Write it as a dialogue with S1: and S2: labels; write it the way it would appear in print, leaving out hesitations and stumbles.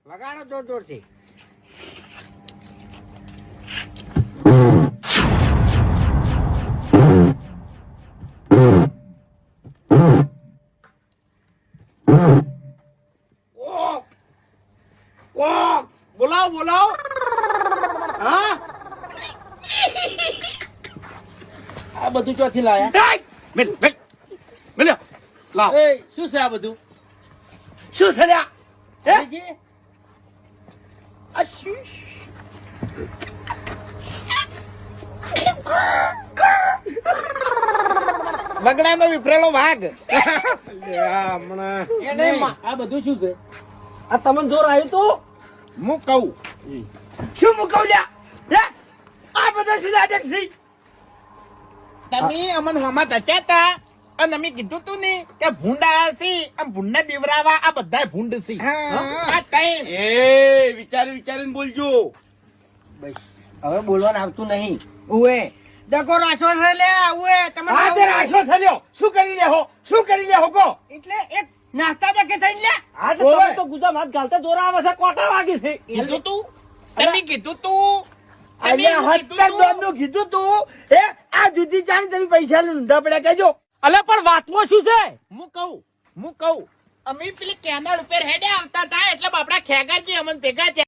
S1: વગાડો જોર જોરથી. બોલાવો બોલાવો. હા
S2: આ બધું ચોથી લાયા
S1: મિલ મિલ મિલ લાવ.
S2: એ શું છે આ બધું
S1: શું થયા હે
S2: હજી?
S1: આ શું બગડાનો વિફરેલો ભાગ. હમણાં એને
S2: આ બધું શું છે આ તમને જોર આવ્યું તું
S1: હું કહું શું હું કહું લ્યા હે? આ બધા શું નાટક છે? તમે અમને હમત હતા તા અને અમે કીધું તું ને કે ભૂંડા છે આ ભૂંડા બીવરાવા આ બધા ભૂંડ છે. આ ટાઈમ
S3: એ વિચારી વિચારીને બોલજો.
S1: હવે બોલવાનું આવતું નહીં. ઉએ ડકો રાછો છે લે ઉએ તમે
S3: આ તે રાશો થયો શું કરી લેહો શું કરી લેહો કો
S1: એટલે એક નાસ્તા ટકે થઈને લે.
S2: આ તો તમે તો ગુદા માત ગાલતા જોર આવે છે કોટા વાગી છે
S1: કીધું તું તમે કીધું તું
S3: અલ્યા હત્તર દોડનું કીધું તું એ આ જુદી ચાની તમે પૈસા લૂંધા પડ્યા કહેજો.
S2: અલે પણ વાતમાં શું છે
S1: હું કહું અમે પેલી કેનાલ ઉપર હેડે આવતા હતા એટલે બાપડા ખેગાજી અમને ભેગા થયા.